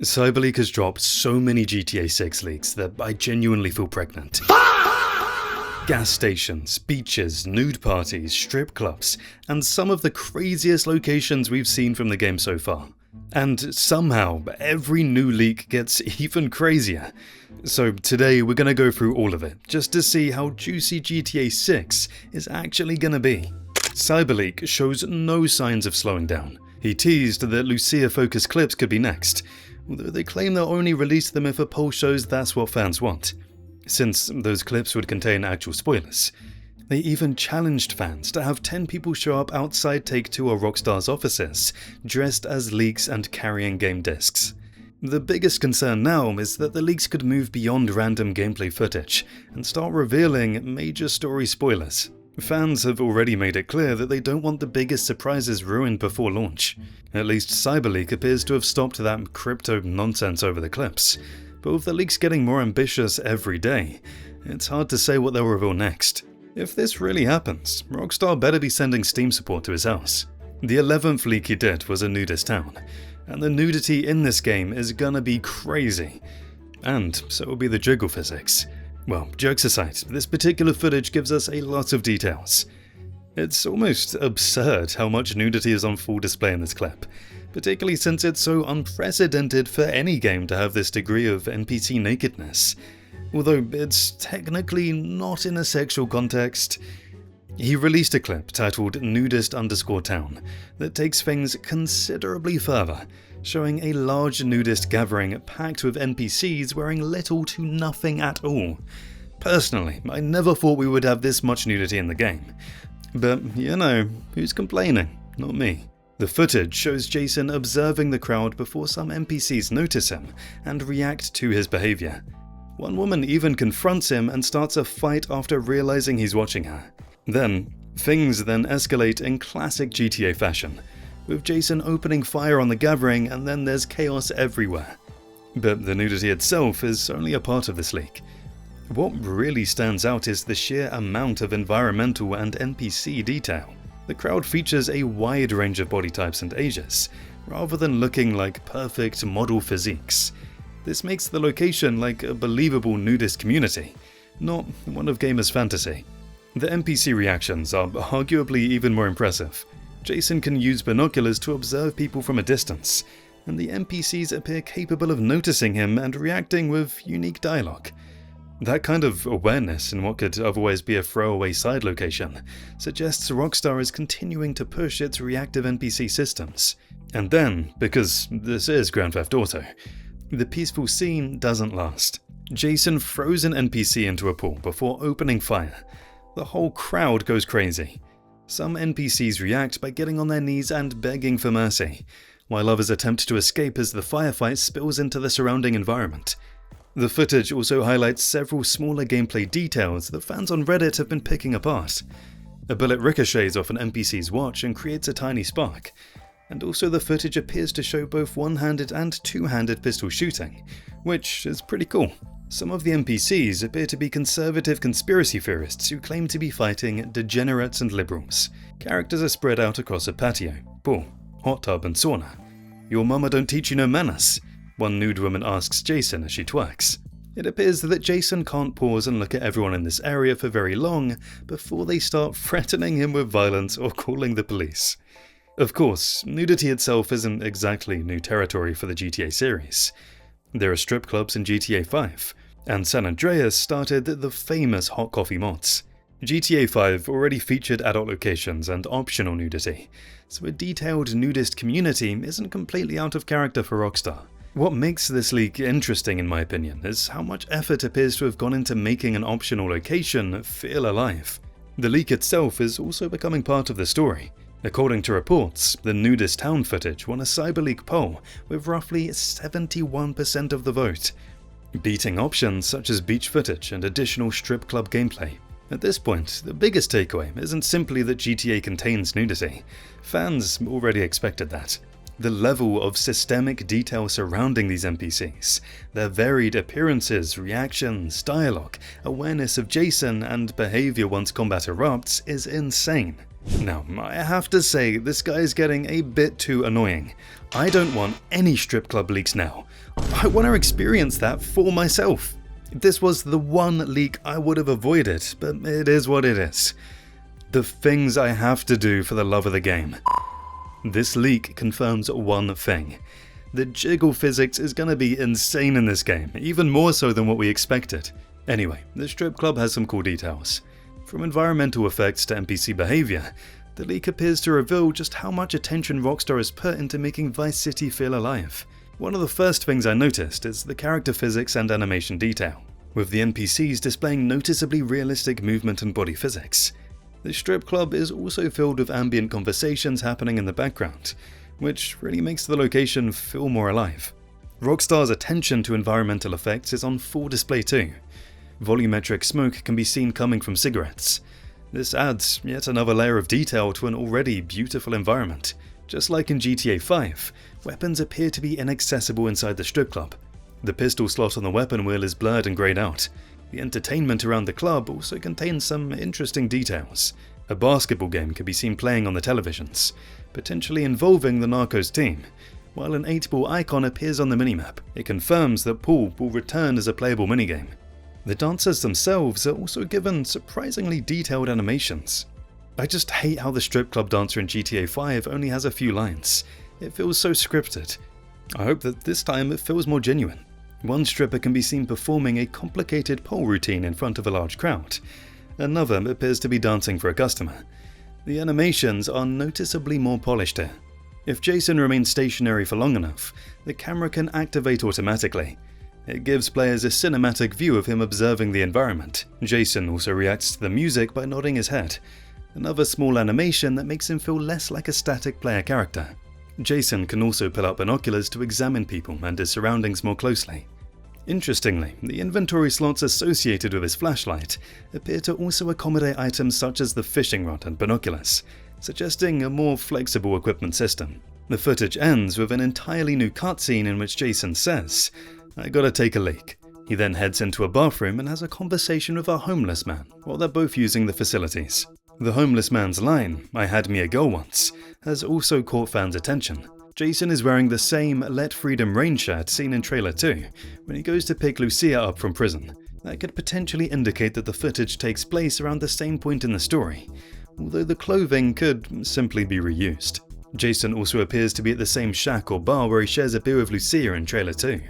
Cyberleak has dropped so many GTA 6 leaks that I genuinely feel pregnant. Gas stations, beaches, nude parties, strip clubs, and some of the craziest locations we've seen from the game so far. And somehow, every new leak gets even crazier. So today we're gonna go through all of it, just to see how juicy GTA 6 is actually gonna be. Cyberleak shows no signs of slowing down. He teased that Lucia-focused clips could be next, although they claim they'll only release them if a poll shows that's what fans want, since those clips would contain actual spoilers. They even challenged fans to have 10 people show up outside Take-Two or Rockstar's offices, dressed as leaks and carrying game discs. The biggest concern now is that the leaks could move beyond random gameplay footage and start revealing major story spoilers. Fans have already made it clear that they don't want the biggest surprises ruined before launch. At least Cyberleak appears to have stopped that crypto nonsense over the clips. But with the leaks getting more ambitious every day, it's hard to say what they'll reveal next. If this really happens, Rockstar better be sending Steam support to his house. The 11th leak he did was a nudist town, and the nudity in this game is gonna be crazy. And so will be the jiggle physics. Well, jokes aside, this particular footage gives us a lot of details. It's almost absurd how much nudity is on full display in this clip, particularly since it's so unprecedented for any game to have this degree of NPC nakedness. Although it's technically not in a sexual context. He released a clip titled Nudist_Town that takes things considerably further, showing a large nudist gathering packed with NPCs wearing little to nothing at all. Personally, I never thought we would have this much nudity in the game. But, you know, who's complaining? Not me. The footage shows Jason observing the crowd before some NPCs notice him and react to his behavior. One woman even confronts him and starts a fight after realizing he's watching her. Things then escalate in classic GTA fashion, with Jason opening fire on the gathering and then there's chaos everywhere. But the nudity itself is only a part of this leak. What really stands out is the sheer amount of environmental and NPC detail. The crowd features a wide range of body types and ages, rather than looking like perfect model physiques. This makes the location like a believable nudist community, not one of gamers' fantasy. The NPC reactions are arguably even more impressive. Jason can use binoculars to observe people from a distance, and the NPCs appear capable of noticing him and reacting with unique dialogue. That kind of awareness in what could otherwise be a throwaway side location suggests Rockstar is continuing to push its reactive NPC systems. And then, because this is Grand Theft Auto, the peaceful scene doesn't last. Jason throws an NPC into a pool before opening fire. The whole crowd goes crazy. Some NPCs react by getting on their knees and begging for mercy, while others attempt to escape as the firefight spills into the surrounding environment. The footage also highlights several smaller gameplay details that fans on Reddit have been picking apart. A bullet ricochets off an NPC's watch and creates a tiny spark, and also the footage appears to show both one-handed and two-handed pistol shooting, which is pretty cool. Some of the NPCs appear to be conservative conspiracy theorists who claim to be fighting degenerates and liberals. Characters are spread out across a patio, pool, hot tub and sauna. "Your mama don't teach you no manners?" one nude woman asks Jason as she twerks. It appears that Jason can't pause and look at everyone in this area for very long before they start threatening him with violence or calling the police. Of course, nudity itself isn't exactly new territory for the GTA series. There are strip clubs in GTA 5, and San Andreas started the famous hot coffee mods. GTA 5 already featured adult locations and optional nudity, so a detailed nudist community isn't completely out of character for Rockstar. What makes this leak interesting in my opinion is how much effort appears to have gone into making an optional location feel alive. The leak itself is also becoming part of the story. According to reports, the nudist town footage won a Cyberleak poll with roughly 71% of the vote, beating options such as beach footage and additional strip club gameplay. At this point, the biggest takeaway isn't simply that GTA contains nudity. Fans already expected that. The level of systemic detail surrounding these NPCs, their varied appearances, reactions, dialogue, awareness of Jason, and behavior once combat erupts is insane. Now, I have to say, this guy is getting a bit too annoying. I don't want any strip club leaks now. I want to experience that for myself. This was the one leak I would have avoided, but it is what it is. The things I have to do for the love of the game. This leak confirms one thing. The jiggle physics is gonna be insane in this game, even more so than what we expected. Anyway, the strip club has some cool details. From environmental effects to NPC behavior, the leak appears to reveal just how much attention Rockstar has put into making Vice City feel alive. One of the first things I noticed is the character physics and animation detail, with the NPCs displaying noticeably realistic movement and body physics. The strip club is also filled with ambient conversations happening in the background, which really makes the location feel more alive. Rockstar's attention to environmental effects is on full display too. Volumetric smoke can be seen coming from cigarettes. This adds yet another layer of detail to an already beautiful environment. Just like in GTA 5, weapons appear to be inaccessible inside the strip club. The pistol slot on the weapon wheel is blurred and greyed out. The entertainment around the club also contains some interesting details. A basketball game can be seen playing on the televisions, potentially involving the Narcos team, while an 8-ball icon appears on the minimap. It confirms that pool will return as a playable minigame. The dancers themselves are also given surprisingly detailed animations. I just hate how the strip club dancer in GTA 5 only has a few lines. It feels so scripted. I hope that this time it feels more genuine. One stripper can be seen performing a complicated pole routine in front of a large crowd. Another appears to be dancing for a customer. The animations are noticeably more polished here. If Jason remains stationary for long enough, the camera can activate automatically. It gives players a cinematic view of him observing the environment. Jason also reacts to the music by nodding his head, another small animation that makes him feel less like a static player character. Jason can also pull out binoculars to examine people and his surroundings more closely. Interestingly, the inventory slots associated with his flashlight appear to also accommodate items such as the fishing rod and binoculars, suggesting a more flexible equipment system. The footage ends with an entirely new cutscene in which Jason says, "I gotta take a leak." He then heads into a bathroom and has a conversation with a homeless man while they're both using the facilities. The homeless man's line, "I had me a girl once," has also caught fans' attention. Jason is wearing the same Let Freedom Reign shirt seen in Trailer 2 when he goes to pick Lucia up from prison. That could potentially indicate that the footage takes place around the same point in the story, although the clothing could simply be reused. Jason also appears to be at the same shack or bar where he shares a beer with Lucia in Trailer 2.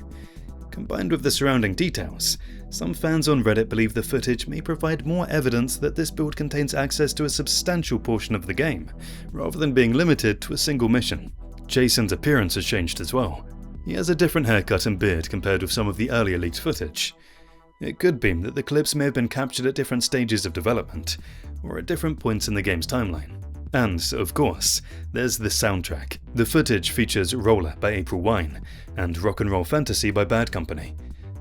Combined with the surrounding details, some fans on Reddit believe the footage may provide more evidence that this build contains access to a substantial portion of the game, rather than being limited to a single mission. Jason's appearance has changed as well. He has a different haircut and beard compared with some of the earlier leaked footage. It could be that the clips may have been captured at different stages of development, or at different points in the game's timeline. And, of course, there's the soundtrack. The footage features Roller by April Wine and Rock and Roll Fantasy by Bad Company,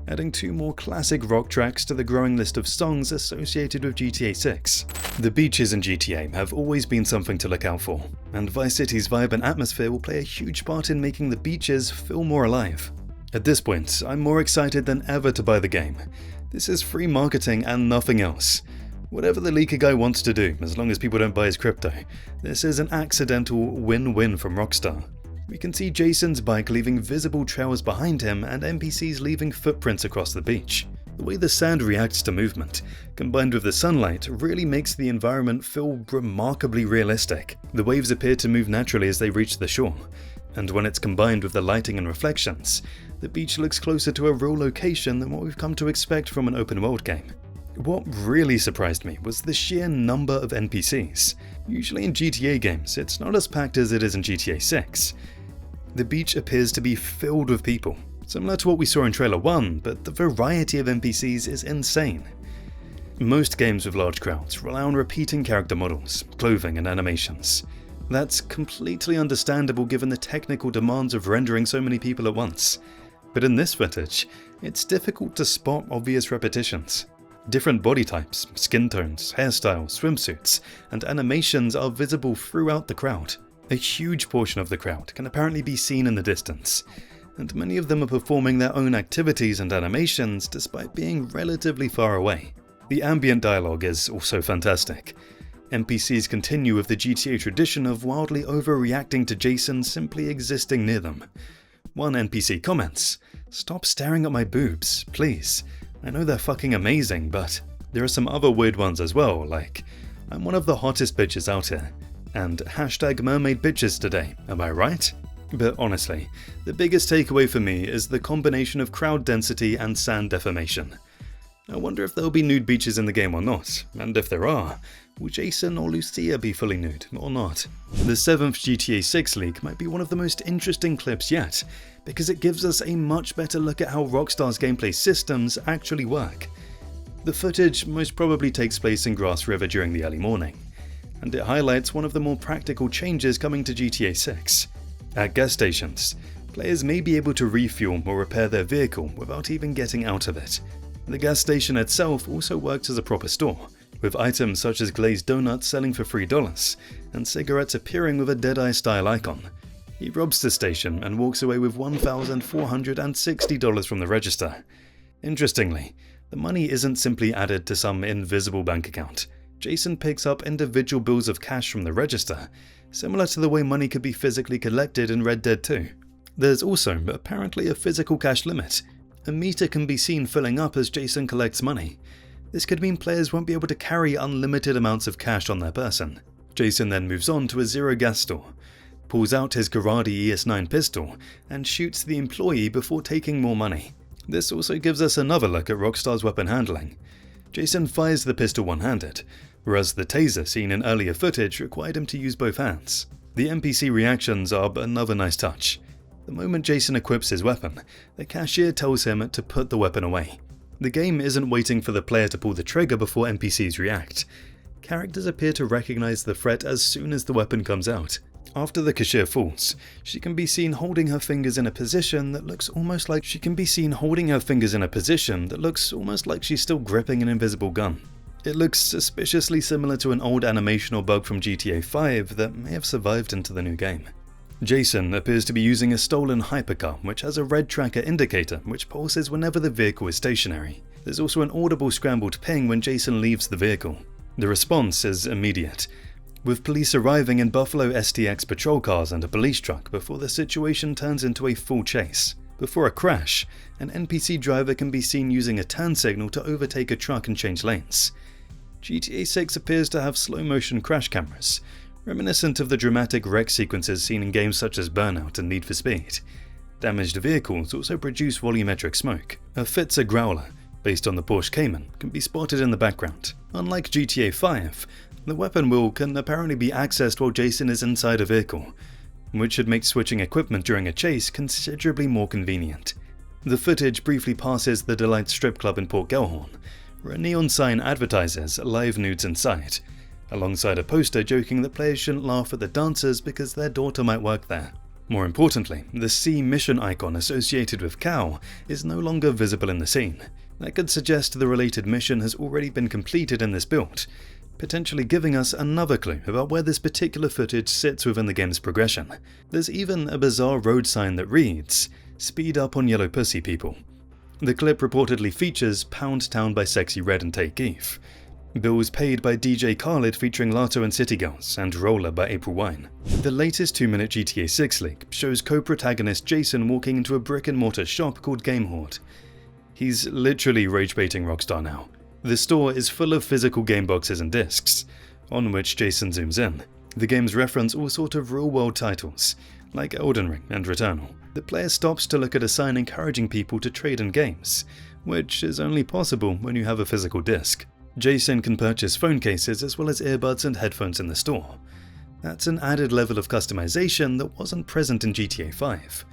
adding two more classic rock tracks to the growing list of songs associated with GTA 6. The beaches in GTA have always been something to look out for, and Vice City's vibe and atmosphere will play a huge part in making the beaches feel more alive. At this point, I'm more excited than ever to buy the game. This is free marketing and nothing else. Whatever the leaker guy wants to do, as long as people don't buy his crypto, this is an accidental win-win from Rockstar. We can see Jason's bike leaving visible trails behind him and NPCs leaving footprints across the beach. The way the sand reacts to movement, combined with the sunlight, really makes the environment feel remarkably realistic. The waves appear to move naturally as they reach the shore, and when it's combined with the lighting and reflections, the beach looks closer to a real location than what we've come to expect from an open-world game. What really surprised me was the sheer number of NPCs. Usually in GTA games, it's not as packed as it is in GTA 6. The beach appears to be filled with people, similar to what we saw in Trailer 1, but the variety of NPCs is insane. Most games with large crowds rely on repeating character models, clothing and animations. That's completely understandable given the technical demands of rendering so many people at once. But in this footage, it's difficult to spot obvious repetitions. Different body types, skin tones, hairstyles, swimsuits, and animations are visible throughout the crowd. A huge portion of the crowd can apparently be seen in the distance, and many of them are performing their own activities and animations despite being relatively far away. The ambient dialogue is also fantastic. NPCs continue with the GTA tradition of wildly overreacting to Jason simply existing near them. One NPC comments, "Stop staring at my boobs, please. I know they're fucking amazing, but..." There are some other weird ones as well, like, "I'm one of the hottest bitches out here," and #mermaid bitches today, am I right? But honestly, the biggest takeaway for me is the combination of crowd density and sand deformation. I wonder if there'll be nude beaches in the game or not, and if there are, will Jason or Lucia be fully nude or not? The 7th GTA 6 leak might be one of the most interesting clips yet, because it gives us a much better look at how Rockstar's gameplay systems actually work. The footage most probably takes place in Grass River during the early morning, and it highlights one of the more practical changes coming to GTA 6. At gas stations, players may be able to refuel or repair their vehicle without even getting out of it. The gas station itself also works as a proper store, with items such as glazed donuts selling for $3 and cigarettes appearing with a Deadeye style icon. He robs the station and walks away with $1,460 from the register. Interestingly, the money isn't simply added to some invisible bank account. Jason picks up individual bills of cash from the register, similar to the way money could be physically collected in Red Dead 2. There's also apparently a physical cash limit. A meter can be seen filling up as Jason collects money. This could mean players won't be able to carry unlimited amounts of cash on their person. Jason then moves on to a zero gas store, pulls out his Gryder ES9 pistol, and shoots the employee before taking more money. This also gives us another look at Rockstar's weapon handling. Jason fires the pistol one-handed, whereas the taser seen in earlier footage required him to use both hands. The NPC reactions are another nice touch. The moment Jason equips his weapon, the cashier tells him to put the weapon away. The game isn't waiting for the player to pull the trigger before NPCs react. Characters appear to recognize the threat as soon as the weapon comes out. After the cashier falls, she can be seen holding her fingers in a position that looks almost like she's still gripping an invisible gun. It looks suspiciously similar to an old animation or bug from GTA 5 that may have survived into the new game. Jason appears to be using a stolen hypercar which has a red tracker indicator which pulses whenever the vehicle is stationary. There's also an audible scrambled ping when Jason leaves the vehicle. The response is immediate, with police arriving in Buffalo STX patrol cars and a police truck before the situation turns into a full chase. Before a crash, an NPC driver can be seen using a turn signal to overtake a truck and change lanes. GTA 6 appears to have slow-motion crash cameras, reminiscent of the dramatic wreck sequences seen in games such as Burnout and Need for Speed. Damaged vehicles also produce volumetric smoke. A Pfizer Growler, based on the Porsche Cayman, can be spotted in the background. Unlike GTA 5, the weapon wheel can apparently be accessed while Jason is inside a vehicle, which should make switching equipment during a chase considerably more convenient. The footage briefly passes the Delight strip club in Port Gellhorn, where a neon sign advertises live nudes inside, alongside a poster joking that players shouldn't laugh at the dancers because their daughter might work there. More importantly, the C mission icon associated with Cal is no longer visible in the scene. That could suggest the related mission has already been completed in this build, potentially giving us another clue about where this particular footage sits within the game's progression. There's even a bizarre road sign that reads, "Speed up on yellow pussy people." The clip reportedly features Pound Town by Sexy Red and Take Keef, Bills Paid by DJ Khaled featuring Lato and City Girls, and Roller by April Wine. The latest 2-minute GTA 6 leak shows co-protagonist Jason walking into a brick-and-mortar shop called Game Horde. He's literally rage-baiting Rockstar now. The store is full of physical game boxes and discs, on which Jason zooms in. The games reference all sort of real-world titles, like Elden Ring and Returnal. The player stops to look at a sign encouraging people to trade in games, which is only possible when you have a physical disc. Jason can purchase phone cases as well as earbuds and headphones in the store. That's an added level of customization that wasn't present in GTA 5.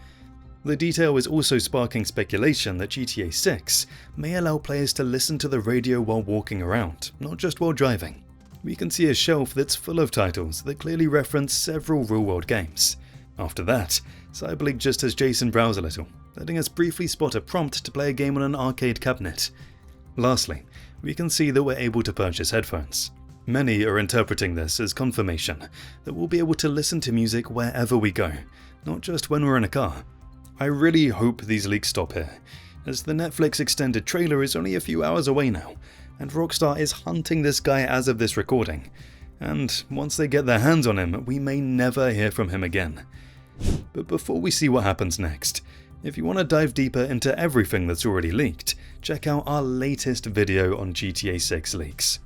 The detail is also sparking speculation that GTA 6 may allow players to listen to the radio while walking around, not just while driving. We can see a shelf that's full of titles that clearly reference several real-world games. After that, Cyberleague just has Jason browse a little, letting us briefly spot a prompt to play a game on an arcade cabinet. Lastly, we can see that we're able to purchase headphones. Many are interpreting this as confirmation that we'll be able to listen to music wherever we go, not just when we're in a car. I really hope these leaks stop here, as the Netflix extended trailer is only a few hours away now, and Rockstar is hunting this guy as of this recording, and once they get their hands on him, we may never hear from him again. But before we see what happens next, if you want to dive deeper into everything that's already leaked, check out our latest video on GTA 6 leaks.